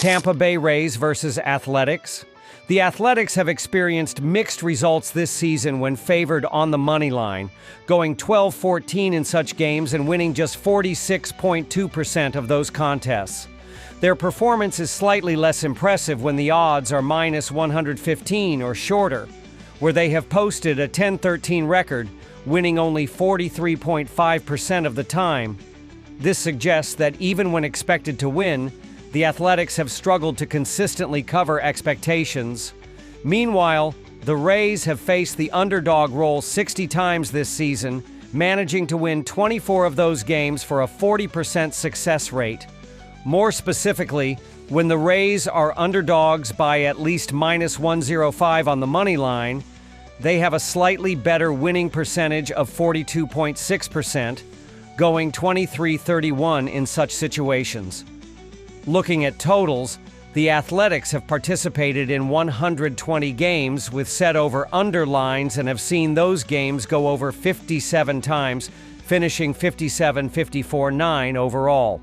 Tampa Bay Rays versus Athletics. The Athletics have experienced mixed results this season when favored on the money line, going 12-14 in such games and winning just 46.2% of those contests. Their performance is slightly less impressive when the odds are minus 115 or shorter, where they have posted a 10-13 record, winning only 43.5% of the time. This suggests that even when expected to win, the Athletics have struggled to consistently cover expectations. Meanwhile, the Rays have faced the underdog role 60 times this season, managing to win 24 of those games for a 40% success rate. More specifically, when the Rays are underdogs by at least minus 105 on the money line, they have a slightly better winning percentage of 42.6%, going 23-31 in such situations. Looking at totals, the Athletics have participated in 120 games with set over underlines and have seen those games go over 57 times, finishing 57-54-9 overall.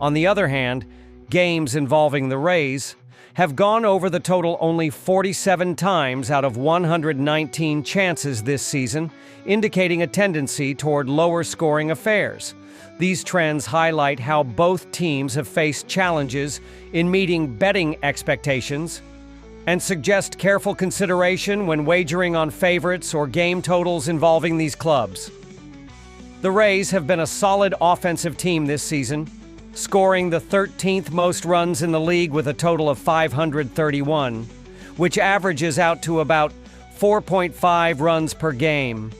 On the other hand, games involving the Rays have gone over the total only 47 times out of 119 chances this season, indicating a tendency toward lower scoring affairs. These trends highlight how both teams have faced challenges in meeting betting expectations and suggest careful consideration when wagering on favorites or game totals involving these clubs. The Rays have been a solid offensive team this season, scoring the 13th most runs in the league with a total of 531, which averages out to about 4.5 runs per game.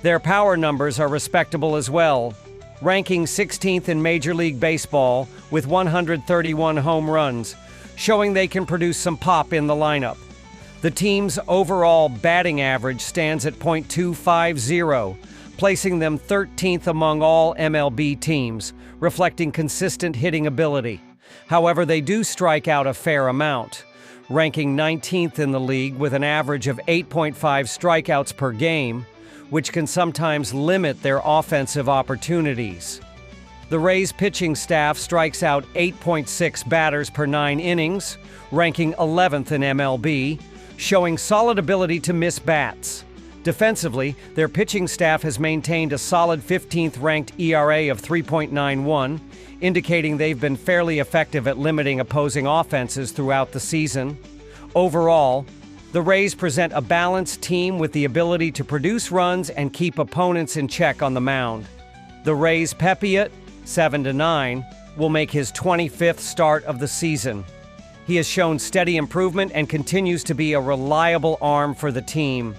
Their power numbers are respectable as well, ranking 16th in Major League Baseball with 131 home runs, showing they can produce some pop in the lineup. The team's overall batting average stands at .250, placing them 13th among all MLB teams, reflecting consistent hitting ability. However, they do strike out a fair amount, ranking 19th in the league with an average of 8.5 strikeouts per game, which can sometimes limit their offensive opportunities. The Rays' pitching staff strikes out 8.6 batters per 9 innings, ranking 11th in MLB, showing solid ability to miss bats. Defensively, their pitching staff has maintained a solid 15th-ranked ERA of 3.91, indicating they've been fairly effective at limiting opposing offenses throughout the season. Overall, the Rays present a balanced team with the ability to produce runs and keep opponents in check on the mound. The Rays' Pepiot, 7-9, will make his 25th start of the season. He has shown steady improvement and continues to be a reliable arm for the team.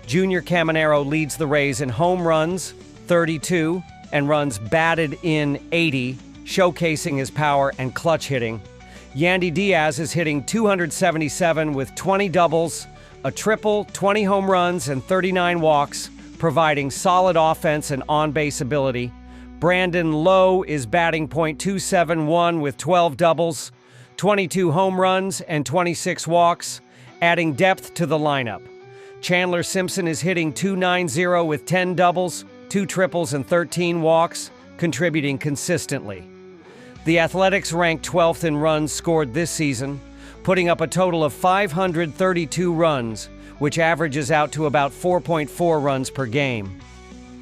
Junior Caminero leads the Rays in home runs, 32, and runs batted in, 80, showcasing his power and clutch hitting. Yandy Diaz is hitting .277 with 20 doubles, a triple, 20 home runs, and 39 walks, providing solid offense and on-base ability. Brandon Lowe is batting .271 with 12 doubles, 22 home runs, and 26 walks, adding depth to the lineup. Chandler Simpson is hitting .290 with 10 doubles, 2 triples, and 13 walks, contributing consistently. The Athletics rank 12th in runs scored this season, putting up a total of 532 runs, which averages out to about 4.4 runs per game.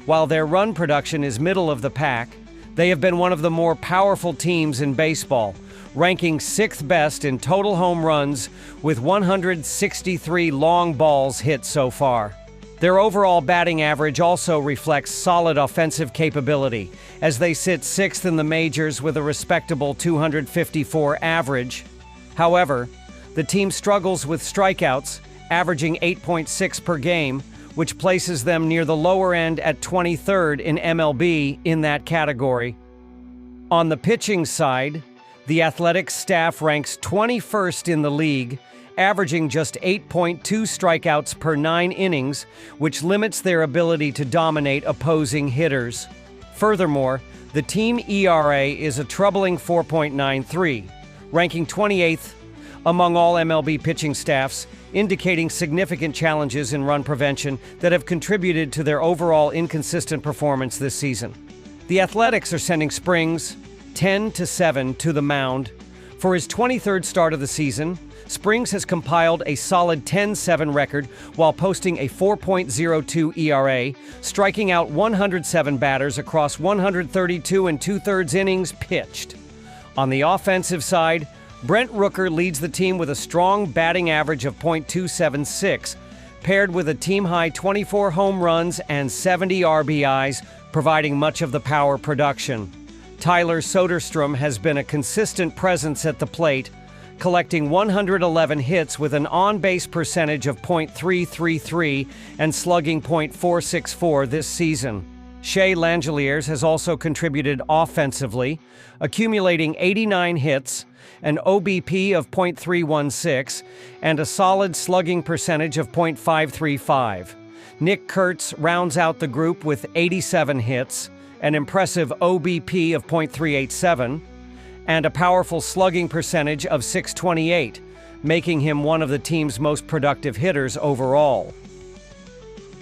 While their run production is middle of the pack, they have been one of the more powerful teams in baseball, ranking 6th best in total home runs with 163 long balls hit so far. Their overall batting average also reflects solid offensive capability, as they sit 6th in the majors with a respectable 254 average. However, the team struggles with strikeouts, averaging 8.6 per game, which places them near the lower end at 23rd in MLB in that category. On the pitching side, the Athletics staff ranks 21st in the league, averaging just 8.2 strikeouts per 9 innings, which limits their ability to dominate opposing hitters. Furthermore, the team ERA is a troubling 4.93, ranking 28th among all MLB pitching staffs, indicating significant challenges in run prevention that have contributed to their overall inconsistent performance this season. The Athletics are sending Springs 10-7 to the mound For his 23rd start of the season, Springs has compiled a solid 10-7 record while posting a 4.02 ERA, striking out 107 batters across 132 2/3 innings pitched. On the offensive side, Brent Rooker leads the team with a strong batting average of .276, paired with a team-high 24 home runs and 70 RBIs, providing much of the power production. Tyler Soderstrom has been a consistent presence at the plate, collecting 111 hits with an on-base percentage of .333 and slugging .464 this season. Shea Langeliers has also contributed offensively, accumulating 89 hits, an OBP of .316, and a solid slugging percentage of .535. Nick Kurtz rounds out the group with 87 hits, an impressive OBP of .387, and a powerful slugging percentage of .628, making him one of the team's most productive hitters overall.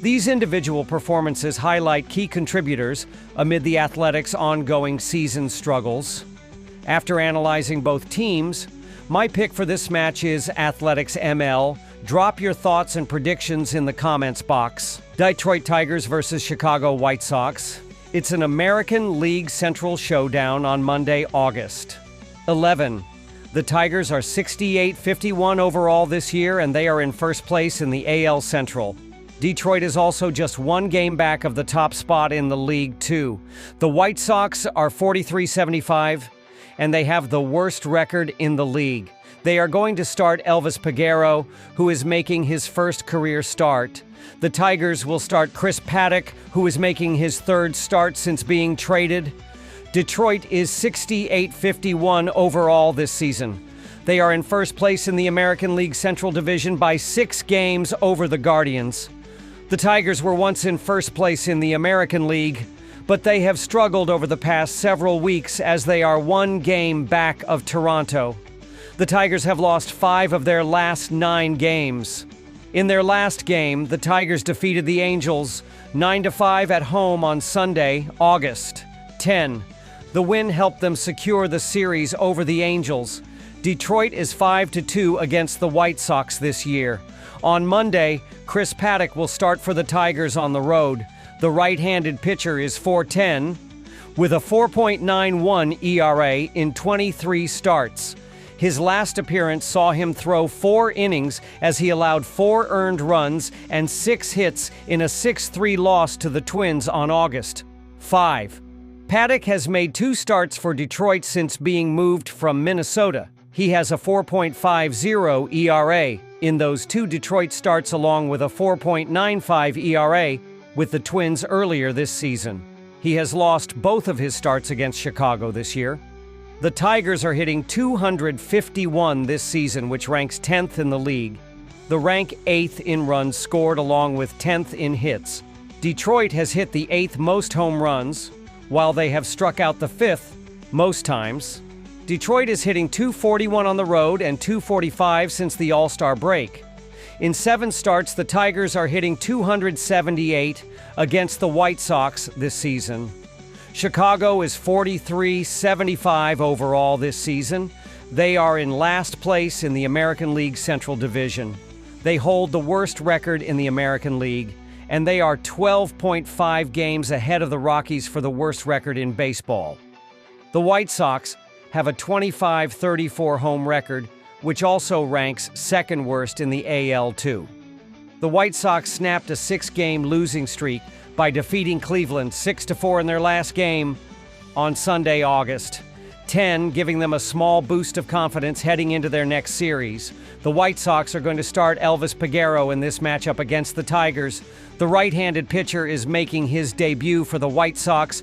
These individual performances highlight key contributors amid the Athletics' ongoing season struggles. After analyzing both teams, my pick for this match is Athletics ML. Drop your thoughts and predictions in the comments box. Detroit Tigers versus Chicago White Sox. It's an American League Central showdown on Monday, August 11. The Tigers are 68-51 overall this year, and they are in first place in the AL Central. Detroit is also just one game back of the top spot in the league, too. The White Sox are 43-75, and they have the worst record in the league. They are going to start Elvis Peguero, who is making his first career start. The Tigers will start Chris Paddack, who is making his third start since being traded. Detroit is 68-51 overall this season. They are in first place in the American League Central Division by 6 games over the Guardians. The Tigers were once in first place in the American League, but they have struggled over the past several weeks as they are 1 game back of Toronto. The Tigers have lost 5 of their last 9 games. In their last game, the Tigers defeated the Angels 9-5 at home on Sunday, August 10. The win helped them secure the series over the Angels. Detroit is 5-2 against the White Sox this year. On Monday, Chris Paddack will start for the Tigers on the road. The right-handed pitcher is .410 with a 4.91 ERA in 23 starts. His last appearance saw him throw 4 innings as he allowed 4 earned runs and 6 hits in a 6-3 loss to the Twins on August 5. Paddack has made 2 starts for Detroit since being moved from Minnesota. He has a 4.50 ERA in those 2 Detroit starts, along with a 4.95 ERA with the Twins earlier this season. He has lost both of his starts against Chicago this year. The Tigers are hitting .251 this season, which ranks 10th in the league. The rank 8th in runs scored, along with 10th in hits. Detroit has hit the 8th most home runs, while they have struck out the 5th most times. Detroit is hitting .241 on the road and .245 since the All-Star break. In 7 starts, the Tigers are hitting .278 against the White Sox this season. Chicago is 43-75 overall this season. They are in last place in the American League Central Division. They hold the worst record in the American League, and they are 12.5 games ahead of the Rockies for the worst record in baseball. The White Sox have a 25-34 home record, which also ranks second worst in the AL2. The White Sox snapped a 6-game losing streak by defeating Cleveland 6-4 in their last game on Sunday, August 10, giving them a small boost of confidence heading into their next series. The White Sox are going to start Elvis Peguero in this matchup against the Tigers. The right-handed pitcher is making his debut for the White Sox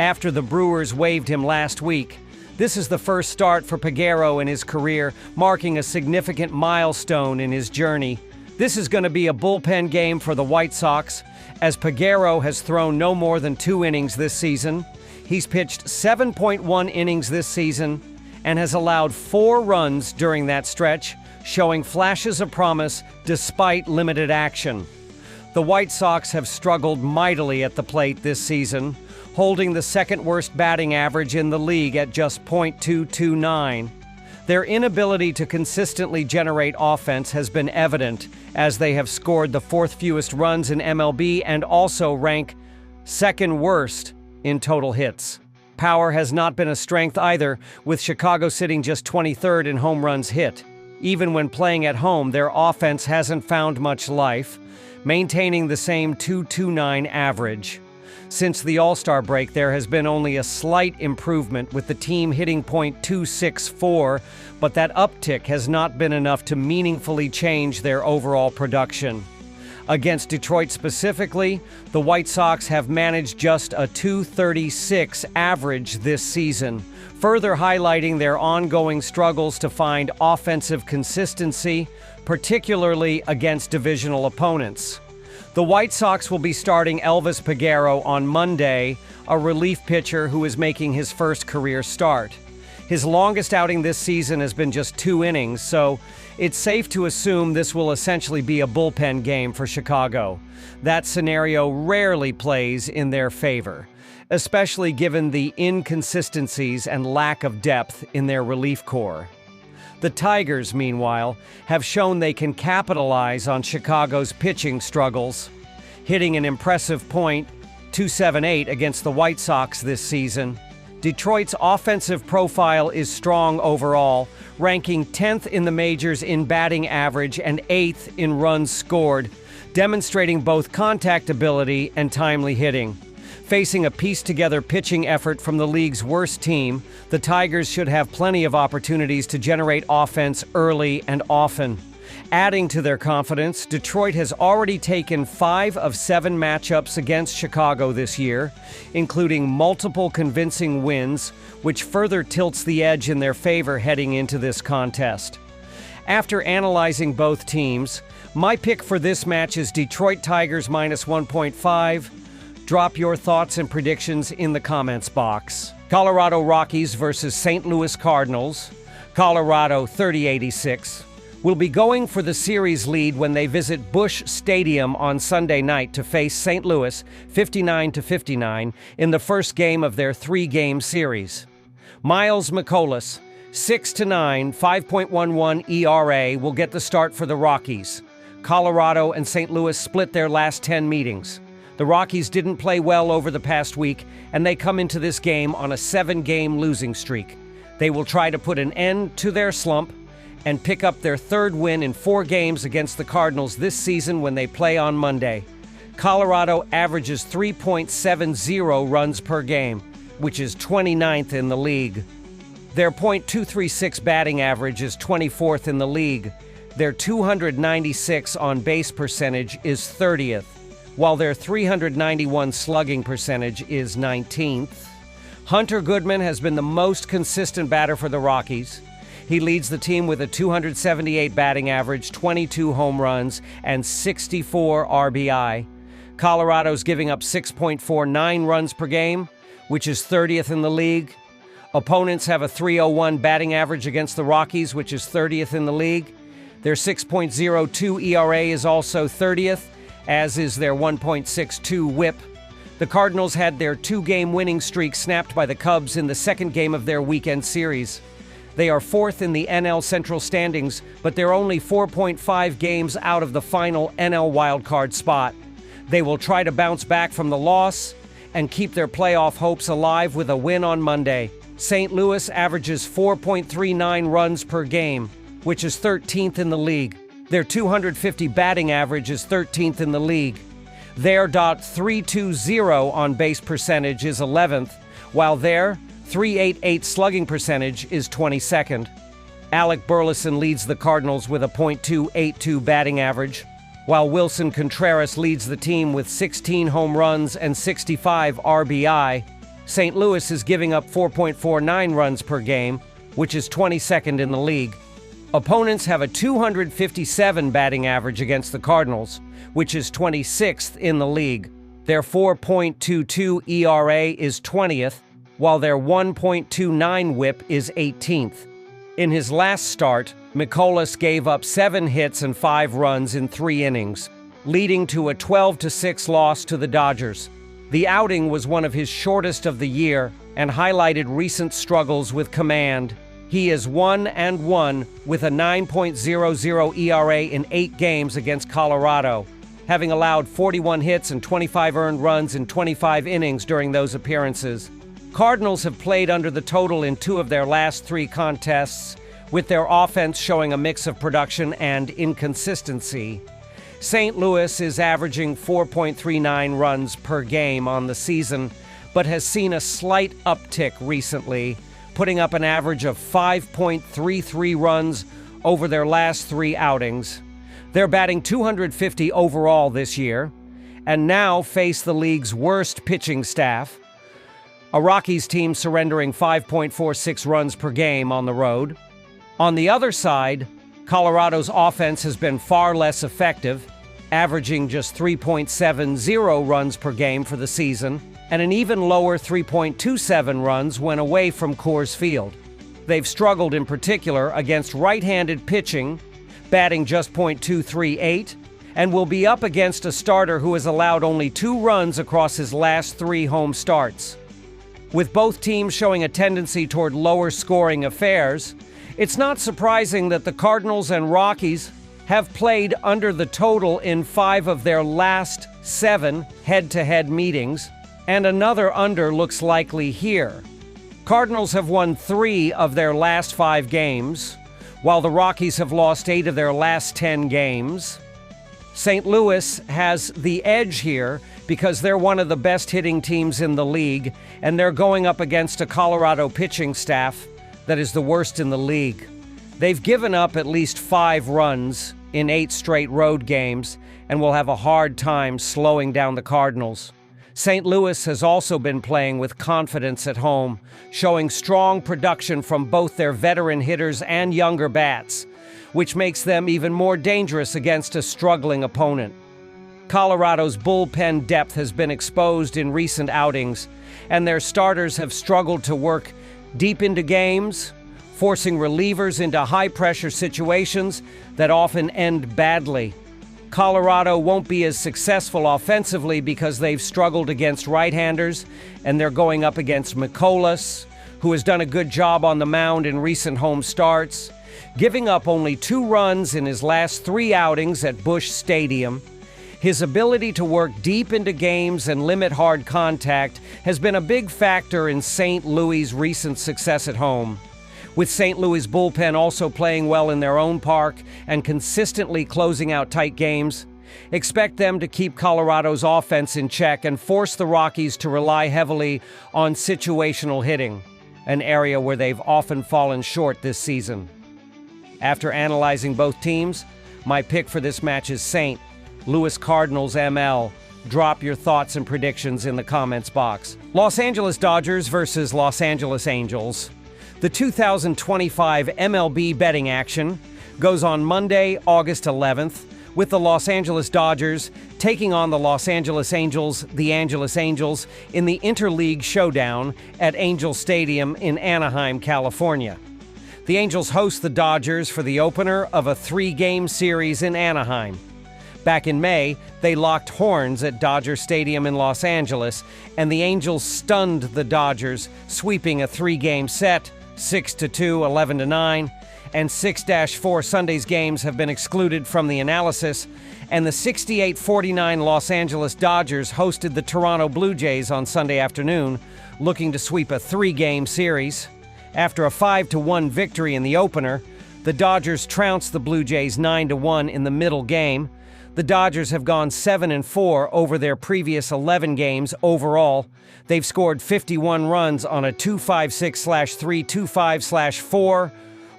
after the Brewers waived him last week. This is the first start for Peguero in his career, marking a significant milestone in his journey. This is going to be a bullpen game for the White Sox, as Peguero has thrown no more than 2 innings this season. He's pitched 7.1 innings this season and has allowed 4 runs during that stretch, showing flashes of promise despite limited action. The White Sox have struggled mightily at the plate this season, holding the second worst batting average in the league at just .229. Their inability to consistently generate offense has been evident, as they have scored the fourth fewest runs in MLB and also rank second worst in total hits. Power has not been a strength either, with Chicago sitting just 23rd in home runs hit. Even when playing at home, their offense hasn't found much life, maintaining the same .229 average. Since the All-Star break, there has been only a slight improvement, with the team hitting .264, but that uptick has not been enough to meaningfully change their overall production. Against Detroit specifically, the White Sox have managed just a .236 average this season, further highlighting their ongoing struggles to find offensive consistency, particularly against divisional opponents. The White Sox will be starting Elvis Peguero on Monday, a relief pitcher who is making his first career start. His longest outing this season has been just 2 innings, so it's safe to assume this will essentially be a bullpen game for Chicago. That scenario rarely plays in their favor, especially given the inconsistencies and lack of depth in their relief corps. The Tigers, meanwhile, have shown they can capitalize on Chicago's pitching struggles, hitting an impressive .278 against the White Sox this season. Detroit's offensive profile is strong overall, ranking 10th in the majors in batting average and 8th in runs scored, demonstrating both contact ability and timely hitting. Facing a pieced-together pitching effort from the league's worst team, the Tigers should have plenty of opportunities to generate offense early and often. Adding to their confidence, Detroit has already taken 5 of 7 matchups against Chicago this year, including multiple convincing wins, which further tilts the edge in their favor heading into this contest. After analyzing both teams, my pick for this match is Detroit Tigers minus 1.5. Drop your thoughts and predictions in the comments box. Colorado Rockies versus St. Louis Cardinals. Colorado 30-86. Will be going for the series lead when they visit Busch Stadium on Sunday night to face St. Louis 59-59 in the first game of their 3-game series. Miles McCollough, 6-9, 5.11 ERA, will get the start for the Rockies. Colorado and St. Louis split their last 10 meetings. The Rockies didn't play well over the past week, and they come into this game on a 7-game losing streak. They will try to put an end to their slump and pick up their 3rd win in 4 games against the Cardinals this season when they play on Monday. Colorado averages 3.70 runs per game, which is 29th in the league. Their .236 batting average is 24th in the league. Their 296 on-base percentage is 30th. While their 391 slugging percentage is 19th. Hunter Goodman has been the most consistent batter for the Rockies. He leads the team with a 278 batting average, 22 home runs, and 64 RBI. Colorado's giving up 6.49 runs per game, which is 30th in the league. Opponents have a 301 batting average against the Rockies, which is 30th in the league. Their 6.02 ERA is also 30th. As is their 1.62 whip. The Cardinals had their 2-game winning streak snapped by the Cubs in the 2nd game of their weekend series. They are 4th in the NL Central standings, but they're only 4.5 games out of the final NL wildcard spot. They will try to bounce back from the loss and keep their playoff hopes alive with a win on Monday. St. Louis averages 4.39 runs per game, which is 13th in the league. Their 250 batting average is 13th in the league. Their .320 on base percentage is 11th, while their .388 slugging percentage is 22nd. Alec Burleson leads the Cardinals with a .282 batting average, while Wilson Contreras leads the team with 16 home runs and 65 RBI. St. Louis is giving up 4.49 runs per game, which is 22nd in the league. Opponents have a 257 batting average against the Cardinals, which is 26th in the league. Their 4.22 ERA is 20th, while their 1.29 whip is 18th. In his last start, McCollough gave up 7 hits and 5 runs in 3 innings, leading to a 12-6 loss to the Dodgers. The outing was one of his shortest of the year and highlighted recent struggles with command. He is 1-1 with a 9.00 ERA in 8 games against Colorado, having allowed 41 hits and 25 earned runs in 25 innings during those appearances. Cardinals have played under the total in 2 of their last 3 contests, with their offense showing a mix of production and inconsistency. St. Louis is averaging 4.39 runs per game on the season, but has seen a slight uptick recently, putting up an average of 5.33 runs over their last 3 outings. They're batting 250 overall this year, and now face the league's worst pitching staff, a Rockies team surrendering 5.46 runs per game on the road. On the other side, Colorado's offense has been far less effective, averaging just 3.70 runs per game for the season, and an even lower 3.27 runs when away from Coors Field. They've struggled in particular against right-handed pitching, batting just .238, and will be up against a starter who has allowed only 2 runs across his last 3 home starts. With both teams showing a tendency toward lower scoring affairs, it's not surprising that the Cardinals and Rockies have played under the total in 5 of their last 7 head-to-head meetings, and another under looks likely here. Cardinals have won 3 of their last 5 games, while the Rockies have lost 8 of their last 10 games. St. Louis has the edge here because they're one of the best hitting teams in the league, and they're going up against a Colorado pitching staff that is the worst in the league. They've given up at least 5 runs in 8 straight road games and will have a hard time slowing down the Cardinals. St. Louis has also been playing with confidence at home, showing strong production from both their veteran hitters and younger bats, which makes them even more dangerous against a struggling opponent. Colorado's bullpen depth has been exposed in recent outings, and their starters have struggled to work deep into games, forcing relievers into high-pressure situations that often end badly. Colorado won't be as successful offensively because they've struggled against right-handers, and they're going up against McCollis, who has done a good job on the mound in recent home starts, giving up only 2 runs in his last 3 outings at Busch Stadium. His ability to work deep into games and limit hard contact has been a big factor in St. Louis' recent success at home. With St. Louis' bullpen also playing well in their own park and consistently closing out tight games, expect them to keep Colorado's offense in check and force the Rockies to rely heavily on situational hitting, an area where they've often fallen short this season. After analyzing both teams, my pick for this match is St. Louis Cardinals ML. Drop your thoughts and predictions in the comments box. Los Angeles Dodgers versus Los Angeles Angels. The 2025 MLB betting action goes on Monday, August 11th, with the Los Angeles Dodgers taking on the Los Angeles Angels, in the Interleague Showdown at Angel Stadium in Anaheim, California. The Angels host the Dodgers for the opener of a 3-game series in Anaheim. Back in May, they locked horns at Dodger Stadium in Los Angeles, and the Angels stunned the Dodgers, sweeping a 3-game set, 6-2, 11-9, and 6-4 Sunday's games have been excluded from the analysis, and the 68-49 Los Angeles Dodgers hosted the Toronto Blue Jays on Sunday afternoon, looking to sweep a 3-game series. After a 5-1 victory in the opener, the Dodgers trounced the Blue Jays 9-1 in the middle game. The Dodgers have gone 7-4 over their previous 11 games overall. They've scored 51 runs on a 2-5-6/3, 2-5/4,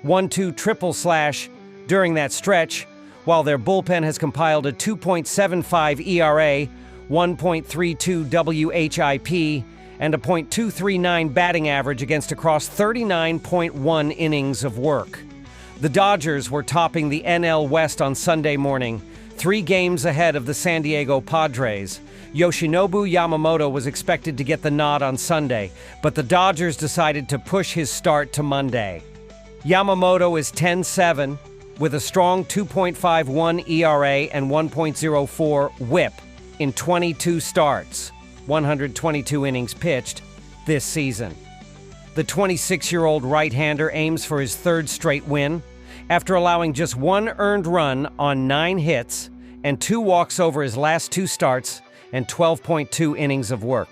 1-2 triple slash during that stretch, while their bullpen has compiled a 2.75 ERA, 1.32 WHIP, and a .239 batting average against across 39.1 innings of work. The Dodgers were topping the NL West on Sunday morning, 3 games ahead of the San Diego Padres. Yoshinobu Yamamoto was expected to get the nod on Sunday, but the Dodgers decided to push his start to Monday. Yamamoto is 10-7 with a strong 2.51 ERA and 1.04 WHIP in 22 starts, 122 innings pitched this season. The 26-year-old right-hander aims for his third straight win after allowing just one earned run on 9 hits and 2 walks over his last 2 starts and 12.2 innings of work.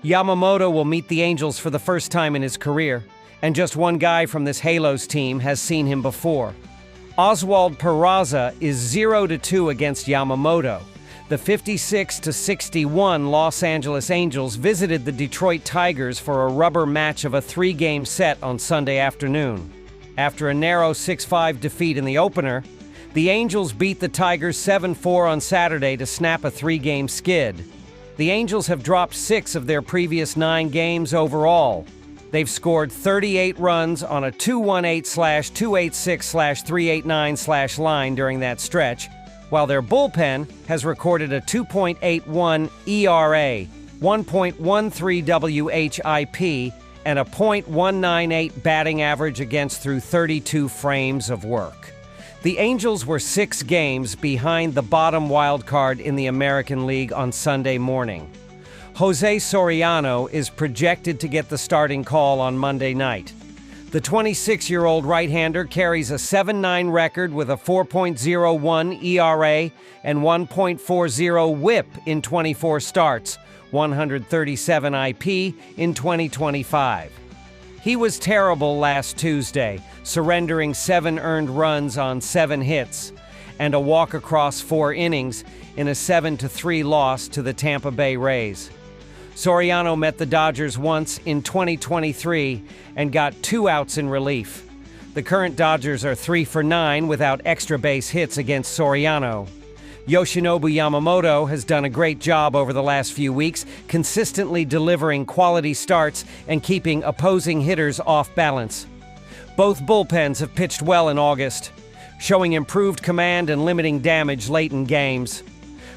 Yamamoto will meet the Angels for the first time in his career, and just one guy from this Halos team has seen him before. Oswald Peraza is 0-2 against Yamamoto. The 56-61 Los Angeles Angels visited the Detroit Tigers for a rubber match of a 3-game set on Sunday afternoon. After a narrow 6-5 defeat in the opener, the Angels beat the Tigers 7-4 on Saturday to snap a 3-game skid. The Angels have dropped 6 of their previous 9 games overall. They've scored 38 runs on a 218/286/389/ line during that stretch, while their bullpen has recorded a 2.81 ERA, 1.13 WHIP, and a .198 batting average against through 32 frames of work. The Angels were 6 games behind the bottom wild card in the American League on Sunday morning. Jose Soriano is projected to get the starting call on Monday night. The 26-year-old right-hander carries a 7-9 record with a 4.01 ERA and 1.40 WHIP in 24 starts, 137 IP in 2025. He was terrible last Tuesday, surrendering 7 earned runs on 7 hits and a walk across 4 innings in a 7-3 loss to the Tampa Bay Rays. Soriano met the Dodgers once in 2023 and got 2 outs in relief. The current Dodgers are 3 for 9 without extra base hits against Soriano. Yoshinobu Yamamoto has done a great job over the last few weeks, consistently delivering quality starts and keeping opposing hitters off balance. Both bullpens have pitched well in August, showing improved command and limiting damage late in games.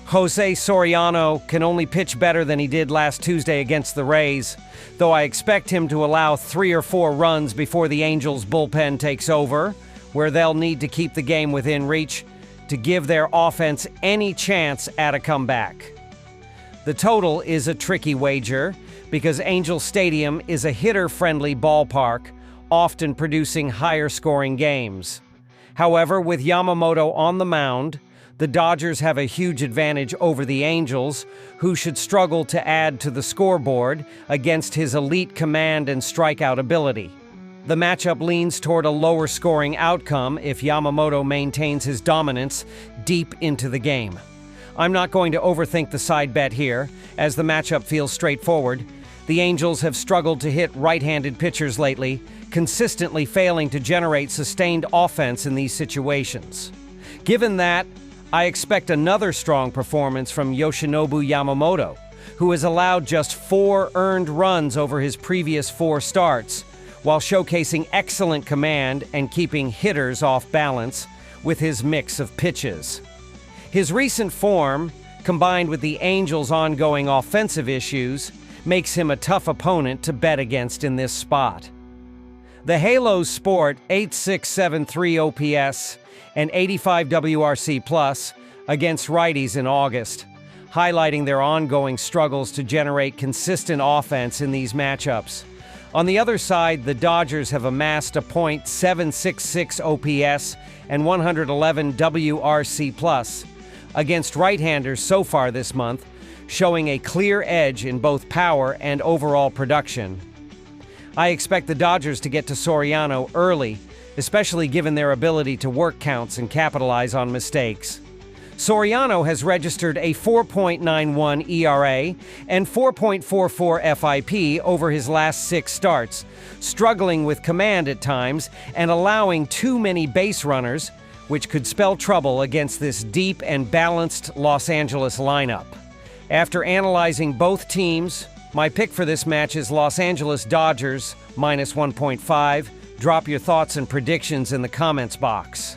Jose Soriano can only pitch better than he did last Tuesday against the Rays, though I expect him to allow 3 or 4 runs before the Angels' bullpen takes over, where they'll need to keep the game within reach to give their offense any chance at a comeback. The total is a tricky wager because Angel Stadium is a hitter-friendly ballpark, often producing higher-scoring games. However, with Yamamoto on the mound, the Dodgers have a huge advantage over the Angels, who should struggle to add to the scoreboard against his elite command and strikeout ability. The matchup leans toward a lower-scoring outcome if Yamamoto maintains his dominance deep into the game. I'm not going to overthink the side bet here, as the matchup feels straightforward. The Angels have struggled to hit right-handed pitchers lately, consistently failing to generate sustained offense in these situations. Given that, I expect another strong performance from Yoshinobu Yamamoto, who has allowed just 4 earned runs over his previous 4 starts, while showcasing excellent command and keeping hitters off balance with his mix of pitches. His recent form, combined with the Angels' ongoing offensive issues, makes him a tough opponent to bet against in this spot. The Halos sport 8673 OPS and 85 WRC+ against righties in August, highlighting their ongoing struggles to generate consistent offense in these matchups. On the other side, the Dodgers have amassed a .766 OPS and 111 WRC+ against right-handers so far this month, showing a clear edge in both power and overall production. I expect the Dodgers to get to Soriano early, especially given their ability to work counts and capitalize on mistakes. Soriano has registered a 4.91 ERA and 4.44 FIP over his last 6 starts, struggling with command at times and allowing too many base runners, which could spell trouble against this deep and balanced Los Angeles lineup. After analyzing both teams, my pick for this match is Los Angeles Dodgers -1.5. Drop your thoughts and predictions in the comments box.